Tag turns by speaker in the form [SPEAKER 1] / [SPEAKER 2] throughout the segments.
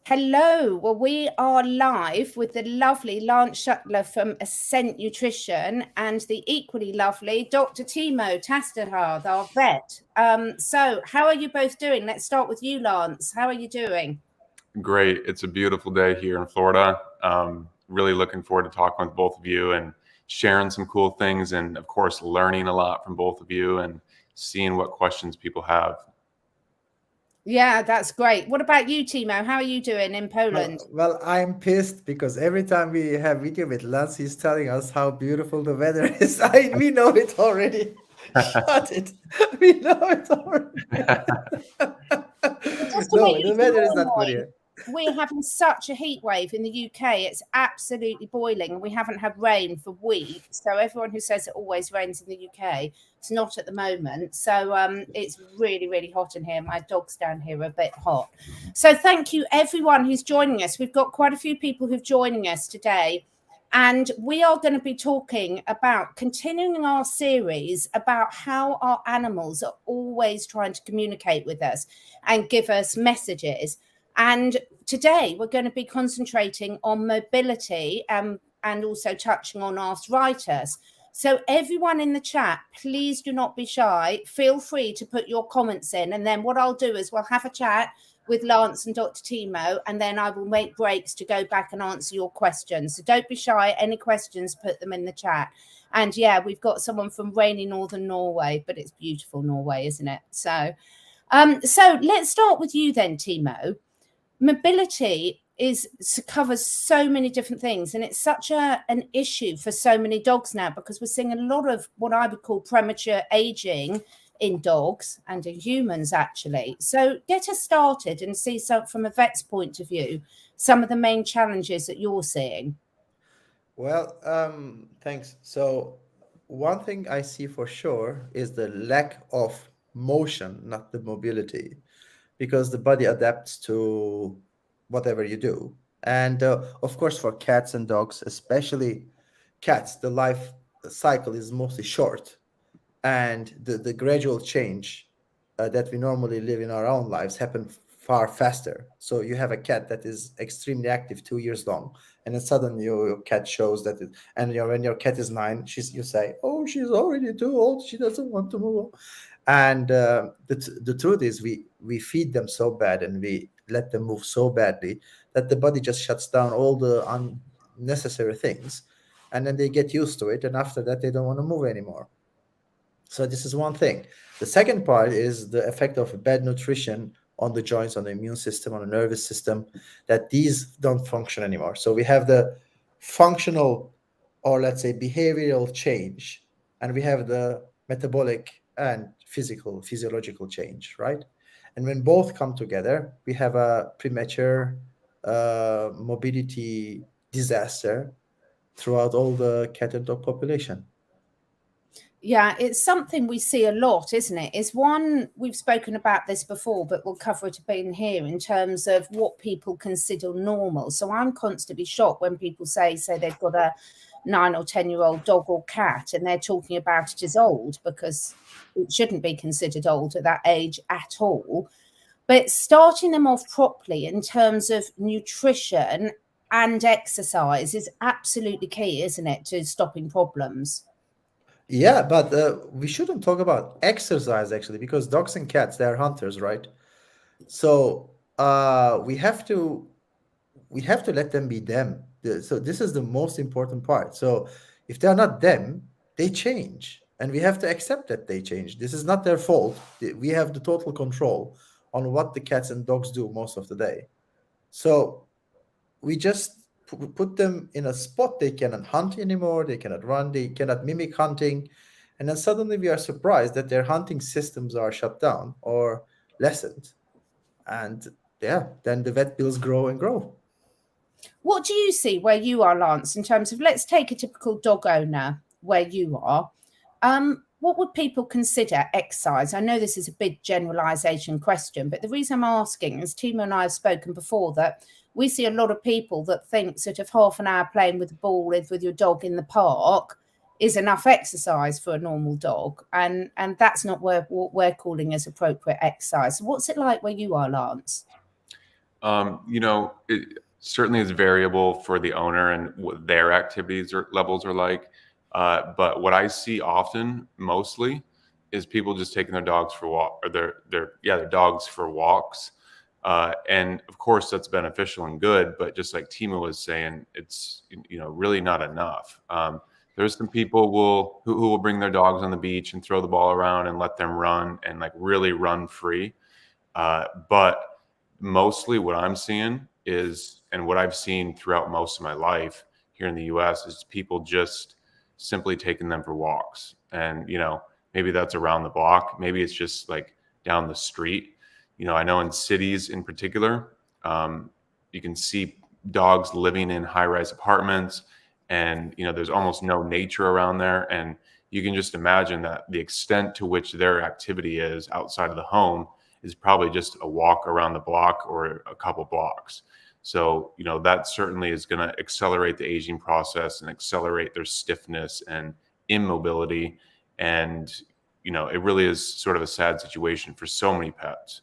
[SPEAKER 1] Hello. Well, we are live with the lovely Lance Schuttler from Ascent Nutrition and the equally lovely Dr. Timo Tastutar, our vet. So how are you both doing? Let's start with you, Lance. How are you doing?
[SPEAKER 2] Great. It's a beautiful day here in Florida. Really looking forward to talking with both of you and sharing some cool things, and of course, learning a lot from both of you and seeing what questions people have.
[SPEAKER 1] Yeah, that's great. What about you, Timo? How are you doing in Poland?
[SPEAKER 3] Well, I'm pissed because every time we have video with Lance, he's telling us how beautiful the weather is. We know it already. Shut it. We know it already.
[SPEAKER 1] Just to
[SPEAKER 3] No,
[SPEAKER 1] make
[SPEAKER 3] the
[SPEAKER 1] it
[SPEAKER 3] weather is
[SPEAKER 1] more
[SPEAKER 3] not good
[SPEAKER 1] annoying,
[SPEAKER 3] here.
[SPEAKER 1] we're having such a heat wave in the UK. It's absolutely boiling. We haven't had rain for weeks. So everyone who says it always rains in the UK, it's not at the moment. So it's really, really hot in here. My dogs down here are a bit hot. So thank you everyone who's joining us. We've got quite a few people who've joining us today. And we are going to be talking about continuing our series about how our animals are always trying to communicate with us and give us messages. And today we're going to be concentrating on mobility and also touching on arthritis. So everyone in the chat, please do not be shy. Feel free to put your comments in. And then what I'll do is we'll have a chat with Lance and Dr. Timo, and then I will make breaks to go back and answer your questions. So don't be shy. Any questions, put them in the chat. And yeah, we've got someone from rainy northern Norway, but it's beautiful Norway, isn't it? So let's start with you then, Timo. Mobility covers so many different things, and it's such an issue for so many dogs now because we're seeing a lot of what I would call premature aging in dogs and in humans actually. So get us started and see some from a vet's point of view some of the main challenges that you're seeing.
[SPEAKER 3] Well, thanks. So, one thing I see for sure is the lack of motion, not the mobility, because the body adapts to whatever you do. And of course, for cats and dogs, especially cats, the life cycle is mostly short, and the gradual change that we normally live in our own lives happen far faster. So you have a cat that is extremely active 2 years long, and then suddenly your cat shows that it, and when your cat is 9, you say, oh, she's already too old, she doesn't want to move. And the truth is we feed them so bad and we let them move so badly that the body just shuts down all the unnecessary things, and then they get used to it, and after that they don't want to move anymore. So this is one thing. The second part is the effect of bad nutrition on the joints, on the immune system, on the nervous system, that these don't function anymore. So we have the functional, or let's say behavioral change, and we have the metabolic and physiological change, right? And when both come together, we have a premature mobility disaster throughout all the cat and dog population.
[SPEAKER 1] Yeah, it's something we see a lot, isn't it? It's one, we've spoken about this before, but we'll cover it a bit in here in terms of what people consider normal. So I'm constantly shocked when people say they've got a 9 or 10-year-old dog or cat and they're talking about it as old, because it shouldn't be considered old at that age at all. But starting them off properly in terms of nutrition and exercise is absolutely key, isn't it, to stopping problems?
[SPEAKER 3] Yeah, but we shouldn't talk about exercise actually, because dogs and cats, they're hunters, right? So we have to let them be them. So this is the most important part. So if they're not them, they change, and we have to accept that they change. This is not their fault. We have the total control on what the cats and dogs do most of the day. So we just put them in a spot they cannot hunt anymore, they cannot run, they cannot mimic hunting, and then suddenly we are surprised that their hunting systems are shut down or lessened. And yeah, then the vet bills grow and grow.
[SPEAKER 1] What do you see where you are, Lance, in terms of, let's take a typical dog owner where you are? What would people consider exercise? I know this is a big generalization question, but the reason I'm asking is Timo and I have spoken before that we see a lot of people that think sort of half an hour playing with the ball with your dog in the park is enough exercise for a normal dog. And that's not what we're calling as appropriate exercise. So what's it like where you are, Lance?
[SPEAKER 2] It certainly is variable for the owner and what their activities or levels are like. But what I see often, mostly, is people just taking their dogs for walk or their dogs for walks. And of course, that's beneficial and good. But just like Timo was saying, it's really not enough. There's some people who will bring their dogs on the beach and throw the ball around and let them run and like really run free. But mostly what I'm seeing is, and what I've seen throughout most of my life here in the US, is people just simply taking them for walks. And, maybe that's around the block. Maybe it's just like down the street. I know in cities in particular, you can see dogs living in high-rise apartments, and, there's almost no nature around there. And you can just imagine that the extent to which their activity is outside of the home is probably just a walk around the block or a couple blocks. So, that certainly is going to accelerate the aging process and accelerate their stiffness and immobility. And, it really is sort of a sad situation for so many pets.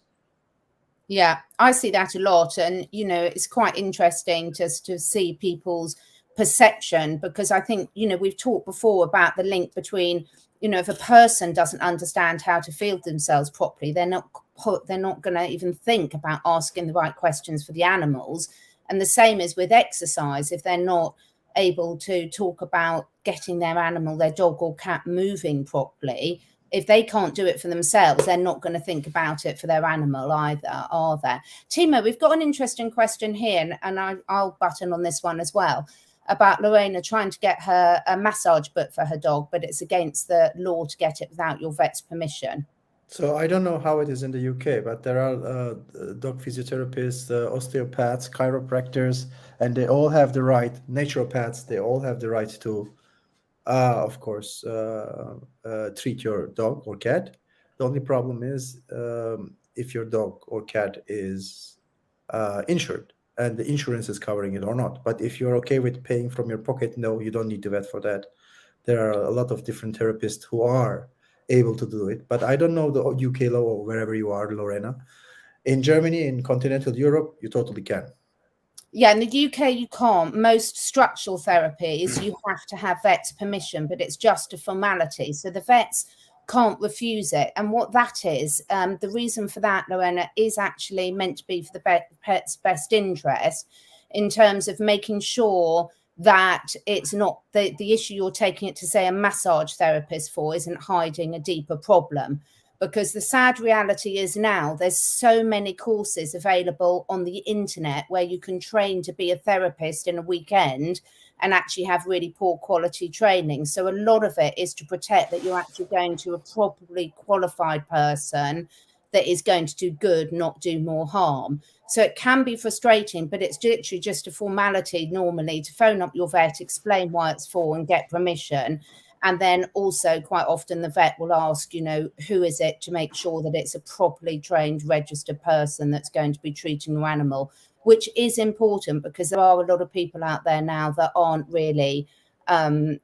[SPEAKER 1] Yeah, I see that a lot. And, it's quite interesting just to see people's perception, because I think, we've talked before about the link between, if a person doesn't understand how to feed themselves properly, they're not going to even think about asking the right questions for the animals. And the same is with exercise. If they're not able to talk about getting their animal, their dog or cat, moving properly, if they can't do it for themselves, they're not going to think about it for their animal either, are they? Timo, we've got an interesting question here, and I'll button on this one as well, about Lorena trying to get her a massage book for her dog, but it's against the law to get it without your vet's permission.
[SPEAKER 3] So I don't know how it is in the UK, but there are dog physiotherapists, osteopaths, chiropractors, and they all have the right, naturopaths, they all have the right to, of course, treat your dog or cat. The only problem is if your dog or cat is insured and the insurance is covering it or not. But if you're okay with paying from your pocket, no, you don't need the vet for that. There are a lot of different therapists who are able to do it, but I don't know the UK law or wherever you are, Lorena. In Germany, in continental Europe, you totally can.
[SPEAKER 1] Yeah, in the UK, you can't. Most structural therapies, you have to have vet's permission, but it's just a formality. So the vets can't refuse it. And what that is, the reason for that, Lorena, is actually meant to be for the pet's best interest, in terms of making sure that it's not the issue you're taking it to, say, a massage therapist for isn't hiding a deeper problem. Because the sad reality is now there's so many courses available on the internet where you can train to be a therapist in a weekend and actually have really poor quality training. So a lot of it is to protect that you're actually going to a properly qualified person that is going to do good, not do more harm. So it can be frustrating, but it's literally just a formality normally to phone up your vet, explain why it's for, and get permission. And then also quite often the vet will ask, who is it, to make sure that it's a properly trained, registered person that's going to be treating your animal, which is important because there are a lot of people out there now that aren't really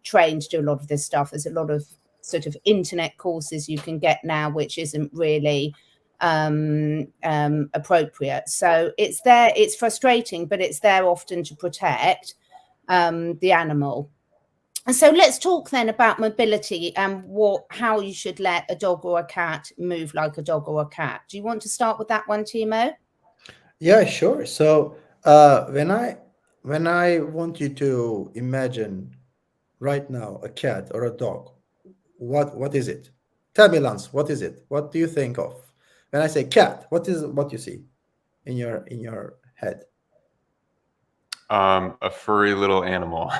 [SPEAKER 1] trained to do a lot of this stuff. There's a lot of sort of internet courses you can get now, which isn't really appropriate. So it's there, it's frustrating, but it's there often to protect the animal. And so let's talk then about mobility and how you should let a dog or a cat move like a dog or a cat. Do you want to start with that one, Timo?
[SPEAKER 3] Yeah, sure. So when I want you to imagine right now a cat or a dog, what is it? Tell me, Lance, what is it? What do you think of when I say cat? What is what you see in your head?
[SPEAKER 2] A furry little animal.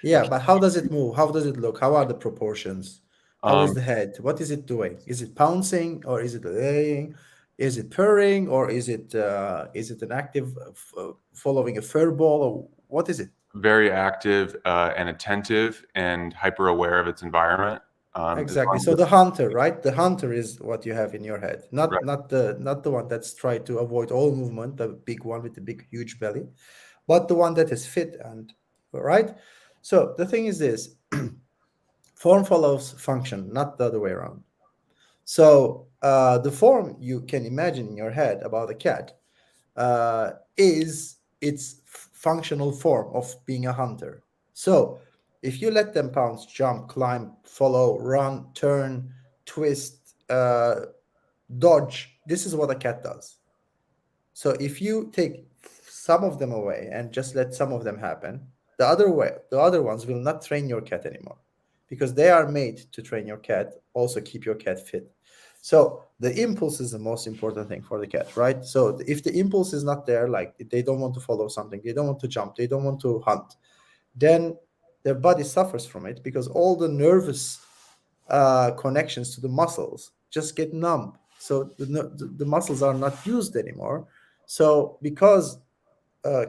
[SPEAKER 3] Yeah, but how does it move? How does it look? How are the proportions? How is the head? What is it doing? Is it pouncing or is it laying? Is it purring or is it an active following a fur ball, or what is it?
[SPEAKER 2] Very active and attentive and hyper aware of its environment.
[SPEAKER 3] Exactly. So the hunter, right? The hunter is what you have in your head, not
[SPEAKER 2] Right.
[SPEAKER 3] not the one that's tried to avoid all movement, the big one with the big huge belly, but the one that is fit and right. So the thing is this: form follows function, not the other way around. So the form you can imagine in your head about a cat is its functional form of being a hunter. So if you let them pounce, jump, climb, follow, run, turn, twist, dodge, this is what a cat does. So if you take some of them away and just let some of them happen, the other ones will not train your cat anymore, because they are made to train your cat, also keep your cat fit. So the impulse is the most important thing for the cat, right? So if the impulse is not there, like they don't want to follow something, they don't want to jump, they don't want to hunt, then their body suffers from it, because all the nervous connections to the muscles just get numb. So the muscles are not used anymore. So because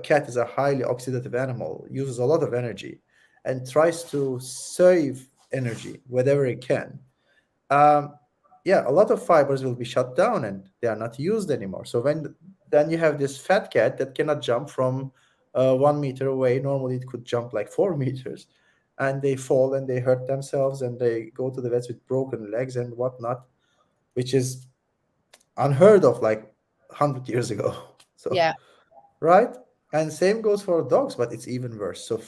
[SPEAKER 3] cat is a highly oxidative animal, uses a lot of energy, and tries to save energy wherever it can, yeah, a lot of fibers will be shut down and they are not used anymore. So then you have this fat cat that cannot jump from 1 meter away. Normally it could jump like 4 meters, and they fall and they hurt themselves and they go to the vets with broken legs and whatnot, which is unheard of like 100 years ago. So
[SPEAKER 1] Yeah.
[SPEAKER 3] right, and same goes for dogs, but it's even worse. So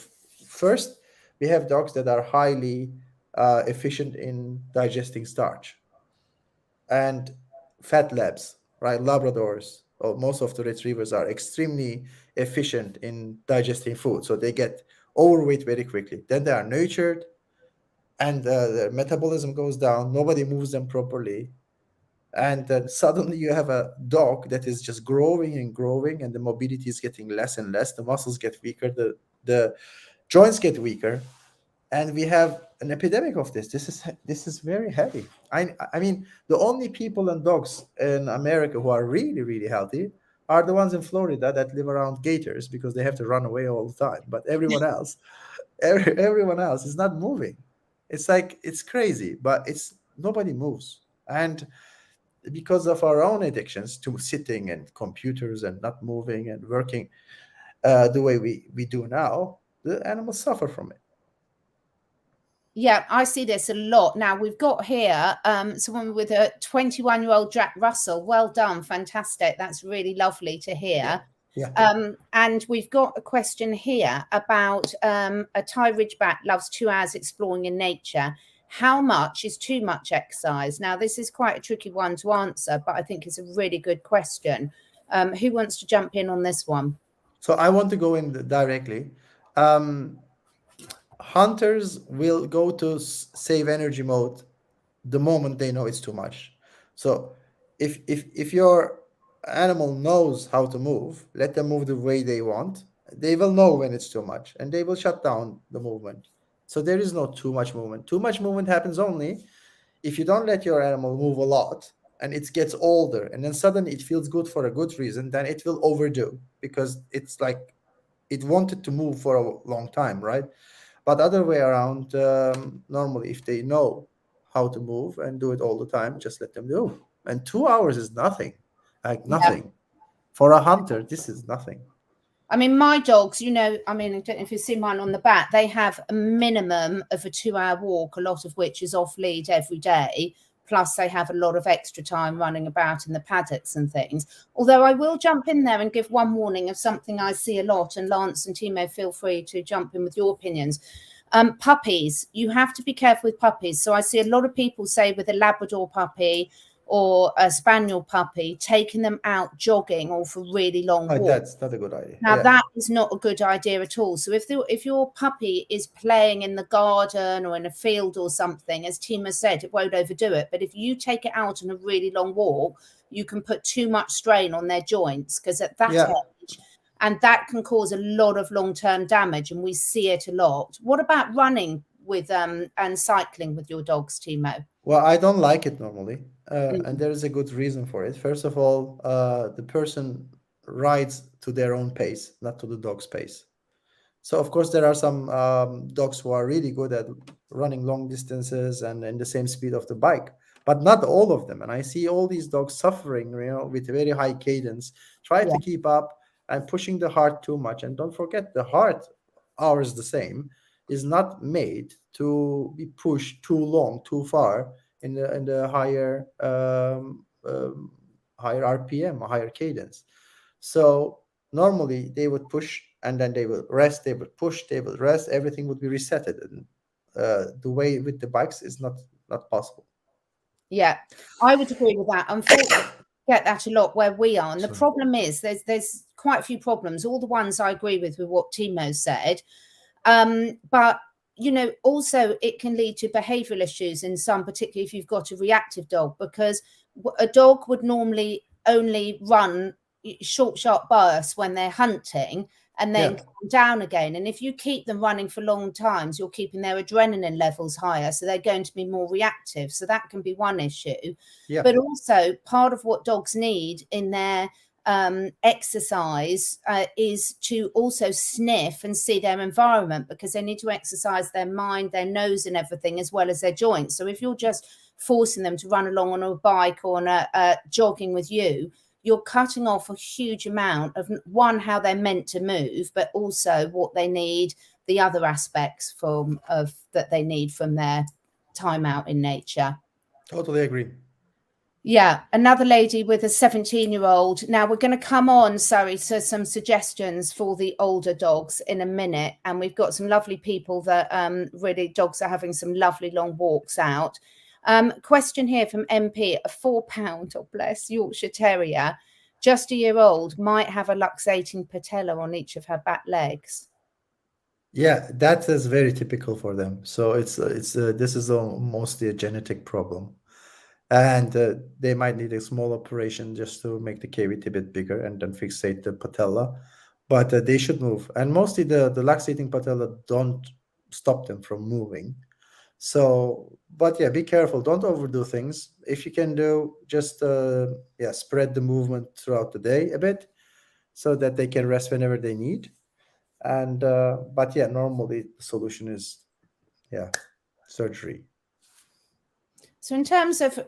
[SPEAKER 3] first we have dogs that are highly efficient in digesting starch, and fat labs, right? Labradors or most of the retrievers are extremely efficient in digesting food, so they get overweight very quickly. Then they are nurtured, and their metabolism goes down. Nobody moves them properly, and then suddenly you have a dog that is just growing and growing, and the mobility is getting less and less. The muscles get weaker, the joints get weaker, and we have an epidemic of this. This is very heavy. I mean, the only people and dogs in America who are really, really healthy are the ones in Florida that live around gators, because they have to run away all the time. But everyone else, everyone else is not moving. It's like, it's crazy, but it's nobody moves. And because of our own addictions to sitting and computers and not moving and working the way we do now, the animals suffer from it.
[SPEAKER 1] Yeah, I see this a lot. Now we've got here someone with a 21-year-old Jack Russell. Well done, fantastic. That's really lovely to hear.
[SPEAKER 3] Yeah.
[SPEAKER 1] And we've got a question here about a Thai Ridgeback loves 2 hours exploring in nature. How much is too much exercise? Now, this is quite a tricky one to answer, but I think it's a really good question. Who wants to jump in on this one?
[SPEAKER 3] So I want to go in directly. Hunters will go to save energy mode the moment they know it's too much. So if your animal knows how to move, let them move the way they want. They will know when it's too much, and they will shut down the movement. So there is no too much movement. Too much movement happens only if you don't let your animal move a lot and it gets older, and then suddenly it feels good for a good reason, then it will overdo, because it's like it wanted to move for a long time, right? But other way around, normally if they know how to move and do it all the time, just let them do. And 2 hours is nothing, like nothing. For a hunter, this is nothing.
[SPEAKER 1] I mean, my dogs, I don't know if you see mine on the back, they have a minimum of a 2-hour walk, a lot of which is off lead every day. Plus, they have a lot of extra time running about in the paddocks and things. Although I will jump in there and give one warning of something I see a lot. And Lance and Timo, feel free to jump in with your opinions. Puppies, you have to be careful with puppies. So I see a lot of people say with a Labrador puppy or a Spaniel puppy, taking them out jogging or for really long walks.
[SPEAKER 3] That's not a good idea.
[SPEAKER 1] Now, that is not a good idea at all. So if your puppy is playing in the garden or in a field or something, as Timo said, it won't overdo it. But if you take it out on a really long walk, you can put too much strain on their joints, because at that age, and that can cause a lot of long-term damage, and we see it a lot. What about running with and cycling with your dogs, Timo?
[SPEAKER 3] Well, I don't like it normally, and there is a good reason for it. First of all, the person rides to their own pace, not to the dog's pace. So, of course, there are some dogs who are really good at running long distances and in the same speed of the bike, but not all of them. And I see all these dogs suffering, with a very high cadence, try to keep up and pushing the heart too much. And don't forget, the heart, ours the same, is not made to be pushed too long, too far in the higher higher RPM, higher cadence. So normally they would push and then they will rest, they would push, they will rest, everything would be resetted. And the way with the bikes is not possible.
[SPEAKER 1] Yeah, I would agree with that. Unfortunately, we get that a lot where we are. And the problem is there's quite a few problems. All the ones I agree with what Timo said. But, you know, also it can lead to behavioural issues in some, particularly if you've got a reactive dog, because a dog would normally only run short, sharp bursts when they're hunting and then come down again. And if you keep them running for long times, you're keeping their adrenaline levels higher. So they're going to be more reactive. So that can be one issue. But also part of what dogs need in their exercise is to also sniff and see their environment, because they need to exercise their mind, their nose and everything, as well as their joints. So if you're just forcing them to run along on a bike or on a jogging with you, you're cutting off a huge amount of, one, how they're meant to move, but also what they need, the other aspects that they need from their time out in nature.
[SPEAKER 3] Totally agree.
[SPEAKER 1] Yeah, another lady with a 17-year-old. Now we're going to come on, sorry, to some suggestions for the older dogs in a minute. And we've got some lovely people that really, dogs are having some lovely long walks out. Question here from MP, a 4-pound, oh bless, Yorkshire Terrier, just a year old, might have a luxating patella on each of her back legs.
[SPEAKER 3] Yeah, that is very typical for them. So this is mostly a genetic problem. And they might need a small operation just to make the cavity a bit bigger and then fixate the patella. But they should move. And mostly the luxating patella don't stop them from moving. So, but yeah, be careful. Don't overdo things. If you can do, just spread the movement throughout the day a bit so that they can rest whenever they need. And but yeah, normally the solution is surgery.
[SPEAKER 1] So in terms of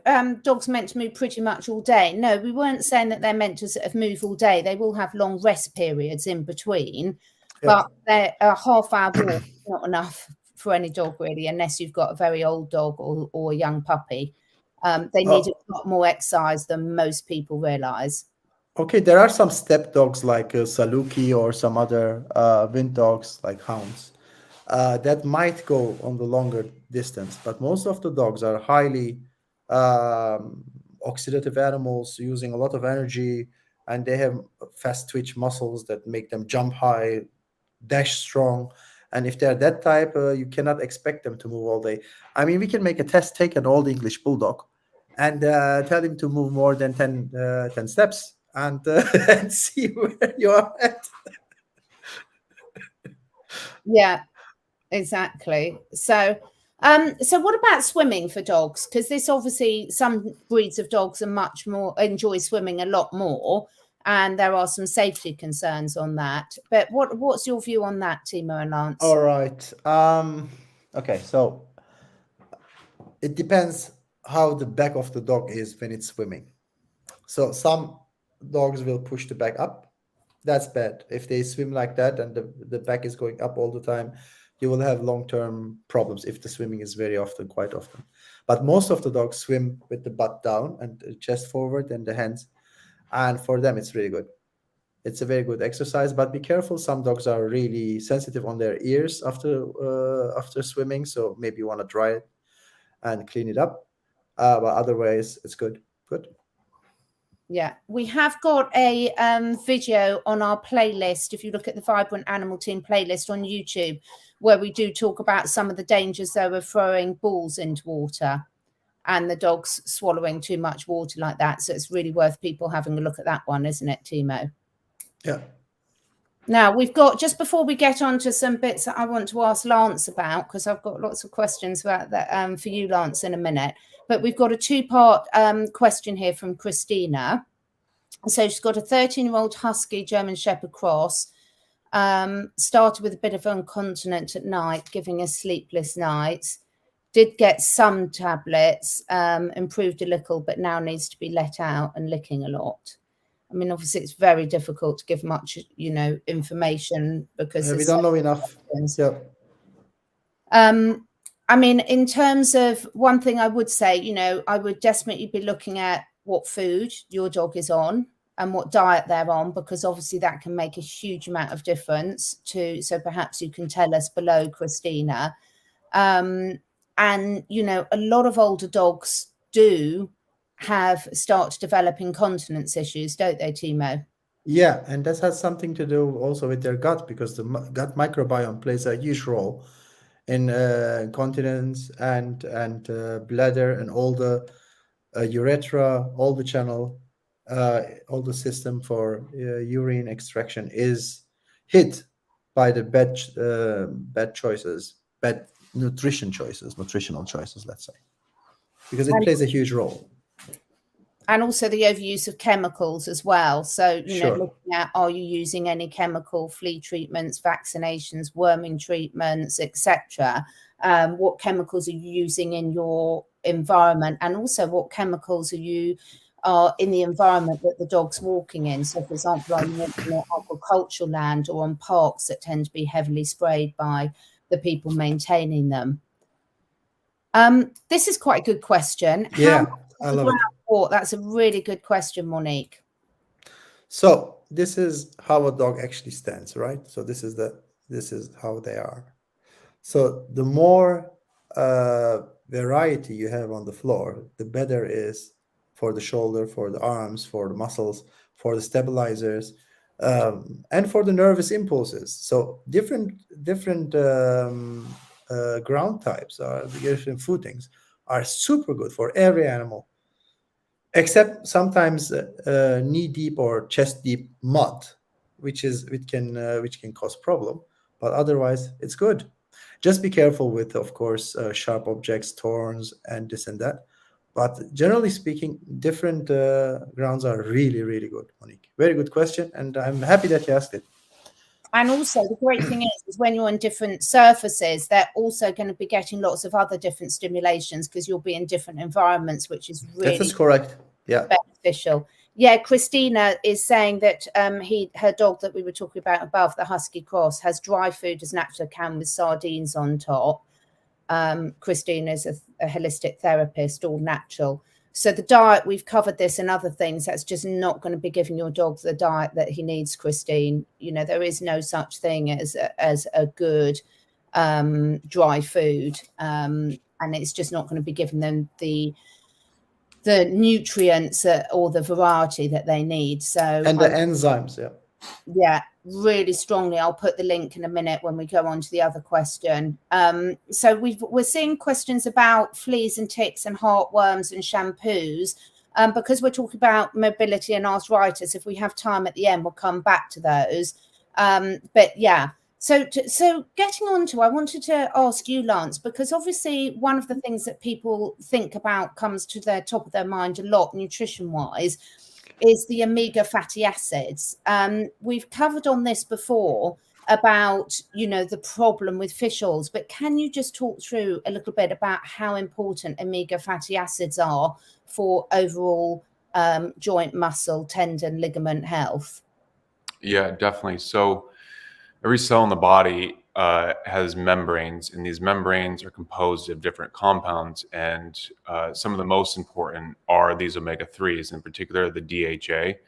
[SPEAKER 1] dogs meant to move pretty much all day, no, we weren't saying that they're meant to sort of move all day. They will have long rest periods in between, but they're a half-hour walk is not enough for any dog really, unless you've got a very old dog or a young puppy. They need a lot more exercise than most people realise.
[SPEAKER 3] Okay, there are some step dogs like Saluki or some other wind dogs like hounds that might go on the longer distance, but most of the dogs are highly oxidative animals using a lot of energy, and they have fast twitch muscles that make them jump high, dash strong. And if they're that type, you cannot expect them to move all day. I mean, we can make a test, take an old English bulldog and tell him to move more than 10 steps and see where you are at.
[SPEAKER 1] Yeah, exactly. So what about swimming for dogs? Because this obviously, some breeds of dogs are much more, enjoy swimming a lot more, and there are some safety concerns on that. But what's your view on that, Timo and Lance?
[SPEAKER 3] All right. Okay, so it depends how the back of the dog is when it's swimming. So some dogs will push the back up. That's bad. If they swim like that and the back is going up all the time, you will have long-term problems if the swimming is quite often. But most of the dogs swim with the butt down and the chest forward and the hands. And for them, it's really good. It's a very good exercise, but be careful. Some dogs are really sensitive on their ears after swimming. So maybe you want to dry it and clean it up. But otherwise, it's good. Good.
[SPEAKER 1] Yeah, we have got a video on our playlist. If you look at the Vibrant Animal Team playlist on YouTube, where we do talk about some of the dangers though of throwing balls into water and the dogs swallowing too much water like that. So it's really worth people having a look at that one, isn't it, Timo?
[SPEAKER 3] Yeah.
[SPEAKER 1] Now we've got, just before we get on to some bits that I want to ask Lance about, because I've got lots of questions about that for you, Lance, in a minute. But we've got a two-part question here from Christina. So she's got a 13-year-old Husky German Shepherd Cross. Started with a bit of incontinence at night, giving us sleepless nights. Did get some tablets, improved a little, but now needs to be let out and licking a lot. I mean, obviously, it's very difficult to give much, information because
[SPEAKER 3] we don't know enough. Yeah.
[SPEAKER 1] I mean, in terms of one thing I would say, I would definitely be looking at what food your dog is on. and what diet they're on, because obviously that can make a huge amount of difference to, so perhaps you can tell us below, Christina. And, you know, a lot of older dogs do start to develop incontinence issues, don't they, Timo?
[SPEAKER 3] Yeah, and that has something to do also with their gut, because the gut microbiome plays a huge role in incontinence and bladder and all the urethra, all the channel, all the system for urine extraction is hit by the bad choices, bad nutritional choices, let's say, because it plays a huge role.
[SPEAKER 1] And also the overuse of chemicals as well. So, you know, looking at, are you using any chemical flea treatments, vaccinations, worming treatments, etc.? What chemicals are you using in your environment? And also what chemicals are in the environment that the dog's walking in? So, for example, are you looking at agricultural land or on parks that tend to be heavily sprayed by the people maintaining them? This is quite a good question.
[SPEAKER 3] Yeah, I love it.
[SPEAKER 1] That's a really good question, Monique.
[SPEAKER 3] So this is how a dog actually stands, right? So this is how they are. So the more variety you have on the floor, the better is for the shoulder, for the arms, for the muscles, for the stabilizers, and for the nervous impulses. So different ground types, different footings are super good for every animal, except sometimes knee deep or chest deep mud, which can cause problem. But otherwise, it's good. Just be careful with, of course, sharp objects, thorns, and this and that. But generally speaking, different grounds are really, really good, Monique. Very good question, and I'm happy that you asked it.
[SPEAKER 1] And also the great thing is when you're on different surfaces, they're also going to be getting lots of other different stimulations because you'll be in different environments, which is really
[SPEAKER 3] That's correct. Yeah,
[SPEAKER 1] beneficial. Yeah, Christina is saying that her dog that we were talking about above, the Husky Cross, has dry food as natural can with sardines on top. Christina is a holistic therapist, all natural. So the diet, we've covered this and other things. That's just not going to be giving your dog the diet that he needs, Christine. You know, there is no such thing as a good dry food, and it's just not going to be giving them the nutrients or the variety that they need. So
[SPEAKER 3] and the enzymes,
[SPEAKER 1] yeah, really strongly. I'll put the link in a minute when we go on to the other question. So we're seeing questions about fleas and ticks and heartworms and shampoos. Because we're talking about mobility and arthritis, if we have time at the end, we'll come back to those. But yeah, so getting on to, I wanted to ask you, Lance, because obviously one of the things that people think about comes to their top of their mind a lot, nutrition-wise, is the omega fatty acids. We've covered on this before about, you know, the problem with fish oils, but can you just talk through a little bit about how important omega fatty acids are for overall joint, muscle, tendon, ligament health?
[SPEAKER 2] Yeah, definitely. So every cell in the body has membranes, and these membranes are composed of different compounds. And some of the most important are these omega-3s, in particular the DHA.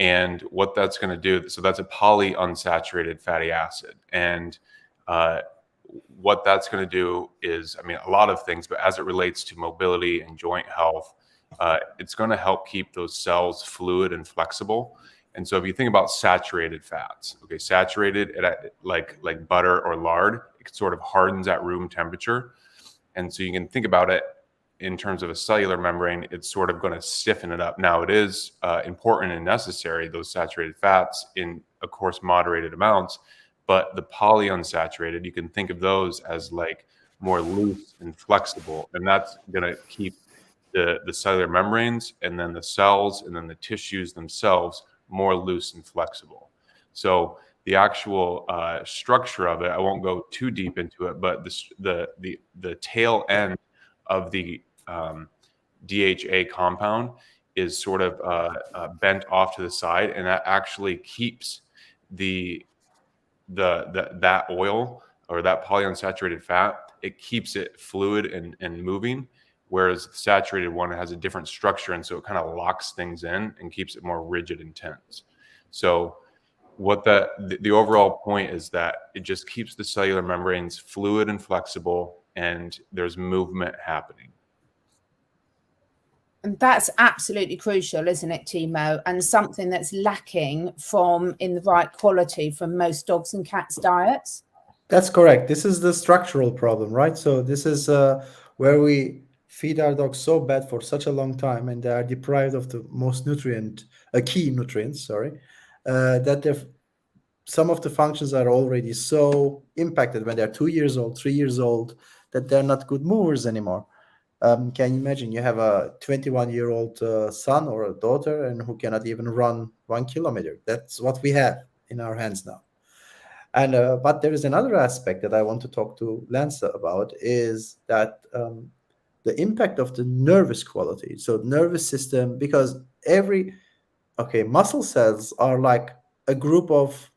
[SPEAKER 2] And what that's going to do, so that's a polyunsaturated fatty acid. And what that's going to do is, I mean, a lot of things, but as it relates to mobility and joint health, it's going to help keep those cells fluid and flexible. And so if you think about saturated fats, okay, saturated at like butter or lard, it sort of hardens at room temperature. And so you can think about it in terms of a cellular membrane, it's sort of going to stiffen it up. Now, it is important and necessary, those saturated fats, in, of course, moderated amounts. But the polyunsaturated, you can think of those as like more loose and flexible. And that's going to keep the cellular membranes and then the cells and then the tissues themselves more loose and flexible. So the actual structure of it, I won't go too deep into it, but the tail end of the DHA compound is sort of bent off to the side, and that actually keeps that oil or that polyunsaturated fat, it keeps it fluid and moving, whereas the saturated one has a different structure, and so it kind of locks things in and keeps it more rigid and tense. So what the overall point is that it just keeps the cellular membranes fluid and flexible, and there's movement happening.
[SPEAKER 1] And that's absolutely crucial, isn't it, Timo? And something that's lacking in the right quality from most dogs and cats' diets.
[SPEAKER 3] That's correct. This is the structural problem, right? So this is where we feed our dogs so bad for such a long time, and they are deprived of the most key nutrients, that some of the functions are already so impacted when they're 2 years old, 3 years old, that they're not good movers anymore. Can you imagine you have a 21-year-old son or a daughter and who cannot even run 1 kilometer? That's what we have in our hands now. And but there is another aspect that I want to talk to Lance about, is that the impact of the nervous quality. So nervous system, because muscle cells are like a group of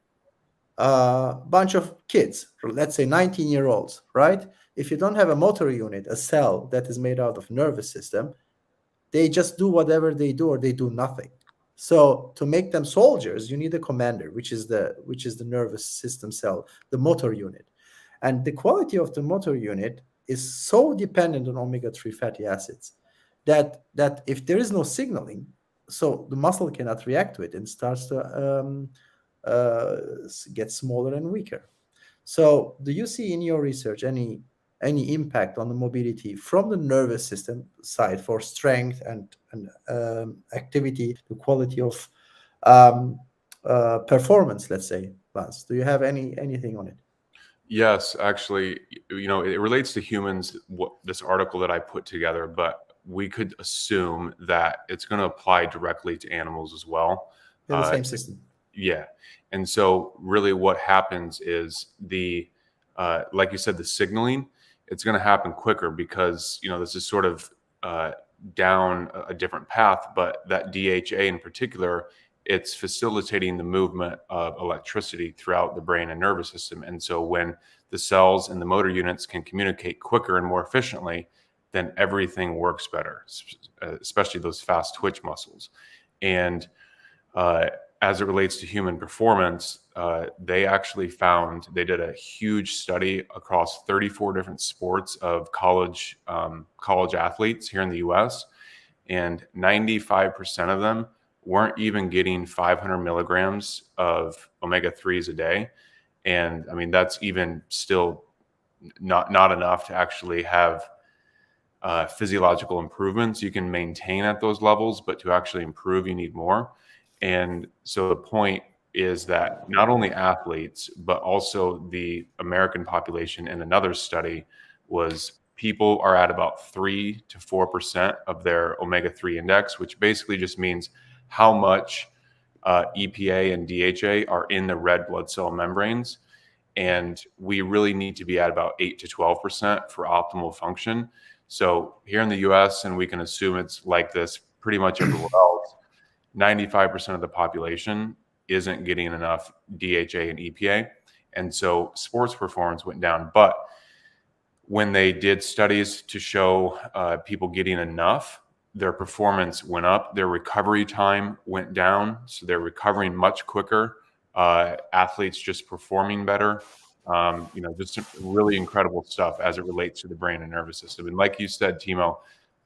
[SPEAKER 3] bunch of kids, let's say 19-year-olds, right? If you don't have a motor unit, a cell that is made out of nervous system, they just do whatever they do, or they do nothing. So to make them soldiers, you need a commander, which is the nervous system cell, the motor unit. And the quality of the motor unit is so dependent on omega-3 fatty acids that if there is no signaling, so the muscle cannot react to it and starts to get smaller and weaker. So do you see in your research any impact on the mobility from the nervous system side for strength and activity, the quality of performance, let's say, Lance? Do you have anything on it?
[SPEAKER 2] Yes, actually, it relates to humans, this article that I put together, but we could assume that it's going to apply directly to animals as well.
[SPEAKER 3] They're the same system.
[SPEAKER 2] Yeah. And so really what happens is like you said, the signaling, it's going to happen quicker because, this is sort of down a different path, but that DHA in particular, it's facilitating the movement of electricity throughout the brain and nervous system. And so when the cells and the motor units can communicate quicker and more efficiently, then everything works better, especially those fast twitch muscles. And as it relates to human performance, they did a huge study across 34 different sports of college athletes here in the US, and 95% of them weren't even getting 500 milligrams of omega-3s a day. And I mean, that's even still not enough to actually have physiological improvements. You can maintain at those levels, but to actually improve, you need more. And so the point is that not only athletes, but also the American population in another study was people are at about 3 to 4% of their omega-3 index, which basically just means how much EPA and DHA are in the red blood cell membranes. And we really need to be at about 8 to 12% for optimal function. So here in the US, and we can assume it's like this pretty much everywhere else, 95% of the population isn't getting enough DHA and EPA. And so sports performance went down. But when they did studies to show people getting enough, their performance went up, their recovery time went down. So they're recovering much quicker. Athletes just performing better. Just some really incredible stuff as it relates to the brain and nervous system. And like you said, Timo,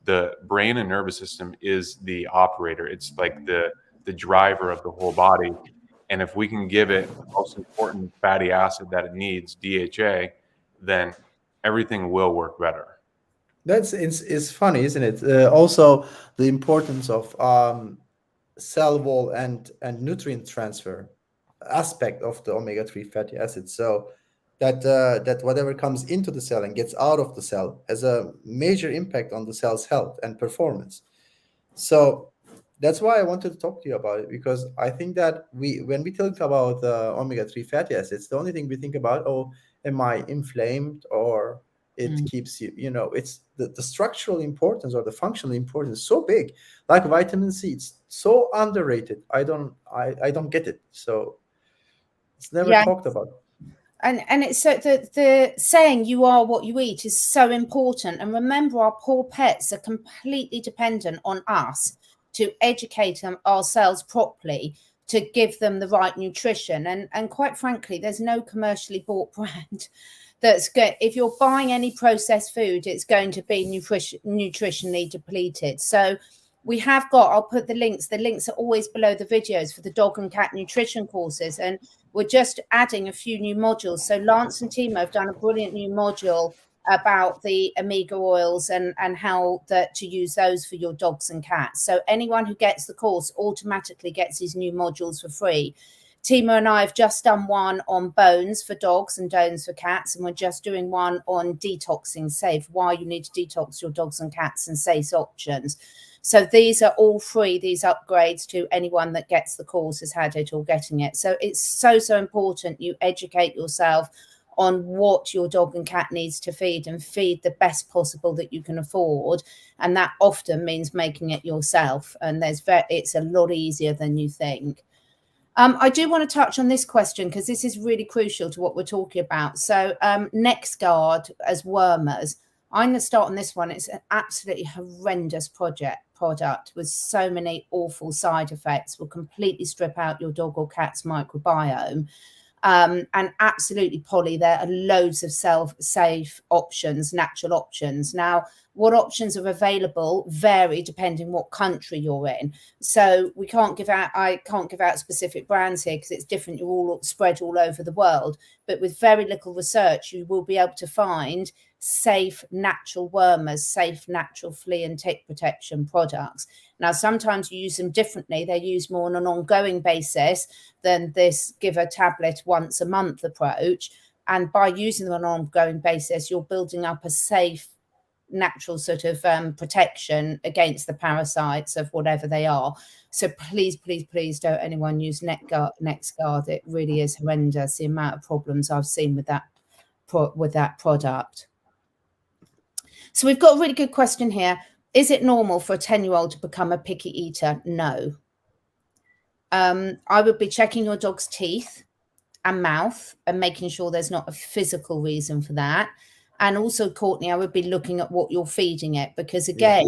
[SPEAKER 2] the brain and nervous system is the operator. It's like the driver of the whole body. And if we can give it the most important fatty acid that it needs, DHA, then everything will work better.
[SPEAKER 3] It's funny, isn't it? Also, the importance of cell wall and nutrient transfer aspect of the omega-3 fatty acids. So that whatever comes into the cell and gets out of the cell has a major impact on the cell's health and performance. So that's why I wanted to talk to you about it, because I think that when we talk about omega-3 fatty acids, the only thing we think about, am I inflamed, or it keeps you, it's the structural importance or the functional importance is so big. Like vitamin C, it's so underrated. I don't get it. So it's never talked about.
[SPEAKER 1] And it's so the saying "you are what you eat" is so important. And remember, our poor pets are completely dependent on us to educate them ourselves properly, to give them the right nutrition. And quite frankly, there's no commercially bought brand that's good. If you're buying any processed food, it's going to be nutritionally depleted. So we have got, I'll put the links are always below the videos for the dog and cat nutrition courses, and we're just adding a few new modules. So Lance and Timo have done a brilliant new module about the omega oils and how to use those for your dogs and cats. So anyone who gets the course automatically gets these new modules for free. Timo and I have just done one on bones for dogs and bones for cats, and we're just doing one on detoxing safe, why you need to detox your dogs and cats, and safe options. So these are all free, these upgrades to anyone that gets the course, has had it or getting it. So it's so important you educate yourself on what your dog and cat needs to feed, and feed the best possible that you can afford. And that often means making it yourself. And it's a lot easier than you think. I do want to touch on this question because this is really crucial to what we're talking about. So NexGard as wormers. I'm going to start on this one. It's an absolutely horrendous product with so many awful side effects. Will completely strip out your dog or cat's microbiome. And absolutely, Polly, there are loads of safe options, natural options. Now, what options are available vary depending what country you're in. So I can't give out specific brands here because it's different. You're all spread all over the world. But with very little research, you will be able to find safe natural wormers, safe natural flea and tick protection products. Now, sometimes you use them differently. They're used more on an ongoing basis than this give a tablet once a month approach. And by using them on an ongoing basis, you're building up a safe natural sort of protection against the parasites of whatever they are. So please don't anyone use NexGard. It really is horrendous, the amount of problems I've seen with that product. So we've got a really good question here. Is it normal for a 10-year-old to become a picky eater? No. I would be checking your dog's teeth and mouth and making sure there's not a physical reason for that. And also, Courtney, I would be looking at what you're feeding it, because again,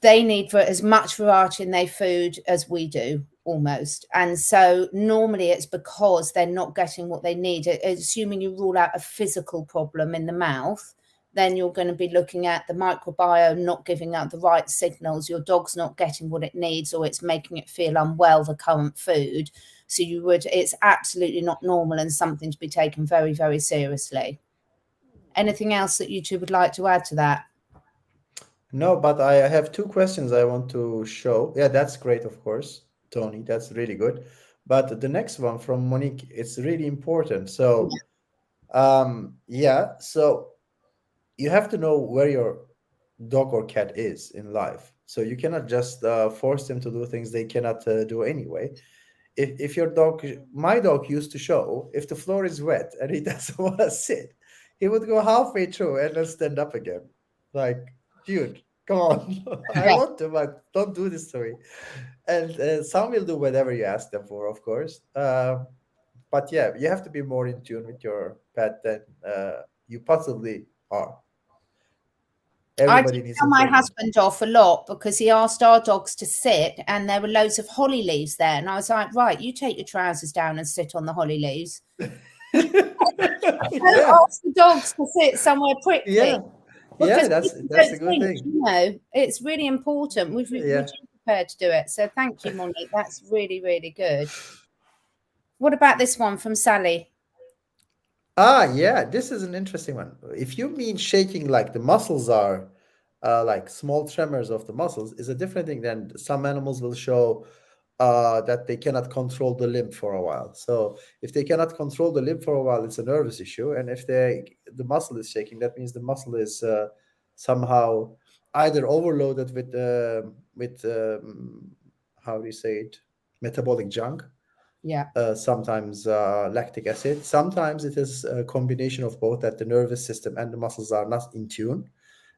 [SPEAKER 1] they need for as much variety in their food as we do, almost. And so normally it's because they're not getting what they need. Assuming you rule out a physical problem in the mouth, then you're going to be looking at the microbiome not giving out the right signals. Your dog's not getting what it needs, or it's making it feel unwell, the current food. So it's absolutely not normal and something to be taken very, very seriously. Anything else that you two would like to add to that?
[SPEAKER 3] No, but I have two questions I want to show. Yeah, that's great, of course, Tony. That's really good. But the next one from Monique, it's really important. So, so you have to know where your dog or cat is in life. So you cannot just force them to do things they cannot do anyway. If your dog, my dog used to show, if the floor is wet and he doesn't want to sit, he would go halfway through and then stand up again. Like, dude, come on. I want to, but don't do this to me. And some will do whatever you ask them for, of course. But yeah, you have to be more in tune with your pet than you possibly are. Everybody needs to
[SPEAKER 1] tell my husband off a lot because he asked our dogs to sit and there were loads of holly leaves there. And I was like, right, you take your trousers down and sit on the holly leaves. Ask the dogs to sit somewhere prickly.
[SPEAKER 3] Yeah, that's a good thing.
[SPEAKER 1] You know, it's really important. We're prepared to do it. So thank you, Monique. That's really, really good. What about this one from Sally?
[SPEAKER 3] Yeah, this is an interesting one. If you mean shaking like the muscles are, like small tremors of the muscles, is a different thing than some animals will show that they cannot control the limb for a while. So if they cannot control the limb for a while, it's a nervous issue. And if the muscle is shaking, that means the muscle is somehow either overloaded with how do you say it, metabolic junk.
[SPEAKER 1] Yeah.
[SPEAKER 3] Sometimes lactic acid. Sometimes it is a combination of both, that the nervous system and the muscles are not in tune.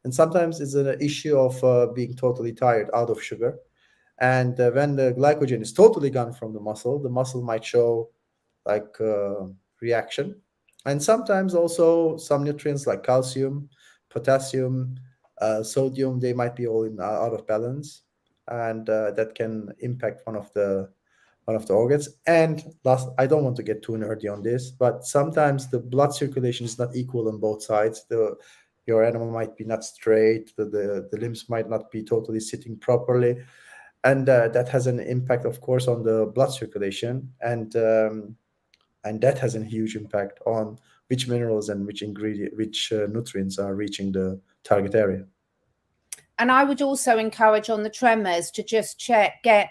[SPEAKER 3] And sometimes it's an issue of being totally tired, out of sugar. And when the glycogen is totally gone from the muscle might show like reaction. And sometimes also some nutrients like calcium, potassium, sodium, they might be all out of balance, and that can impact one of the organs. And last, I don't want to get too nerdy on this, but sometimes the blood circulation is not equal on both sides. Your animal might be not straight, the limbs might not be totally sitting properly, and that has an impact, of course, on the blood circulation, and that has a huge impact on which minerals and which nutrients are reaching the target area.
[SPEAKER 1] And I would also encourage on the tremors to just get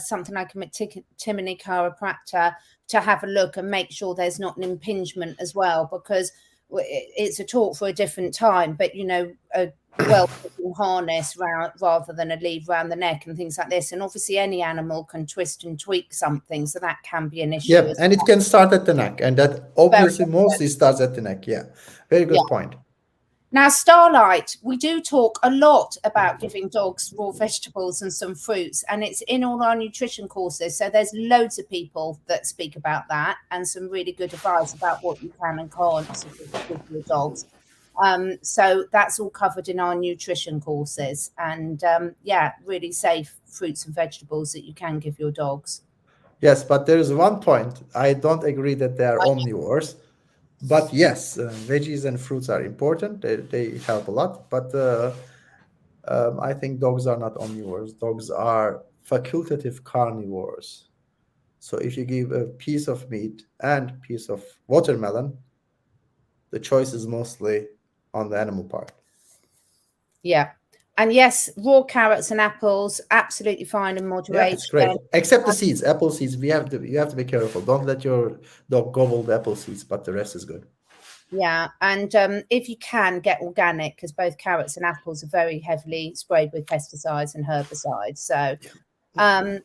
[SPEAKER 1] something like a McTimoney chiropractor to have a look and make sure there's not an impingement as well, because it's a talk for a different time. But, you know, a well-fitting harness rather than a lead around the neck and things like this. And obviously any animal can twist and tweak something, so that can be an issue.
[SPEAKER 3] Yeah, and it can start at the neck, and that obviously mostly starts at the neck. Yeah, very good point.
[SPEAKER 1] Now, Starlight, we do talk a lot about giving dogs raw vegetables and some fruits, and it's in all our nutrition courses. So there's loads of people that speak about that and some really good advice about what you can and can't give your dogs. So that's all covered in our nutrition courses, and yeah, really safe fruits and vegetables that you can give your dogs.
[SPEAKER 3] Yes, but there is one point. I don't agree that they are omnivores. But yes, veggies and fruits are important. They help a lot. But I think dogs are not omnivores. Dogs are facultative carnivores. So if you give a piece of meat and piece of watermelon, the choice is mostly on the animal part.
[SPEAKER 1] Yeah. And yes, raw carrots and apples, absolutely fine in moderation.
[SPEAKER 3] Yeah, it's great. Except the seeds, apple seeds. You have to be careful. Don't let your dog gobble the apple seeds, but the rest is good.
[SPEAKER 1] Yeah, and if you can, get organic, because both carrots and apples are very heavily sprayed with pesticides and herbicides. So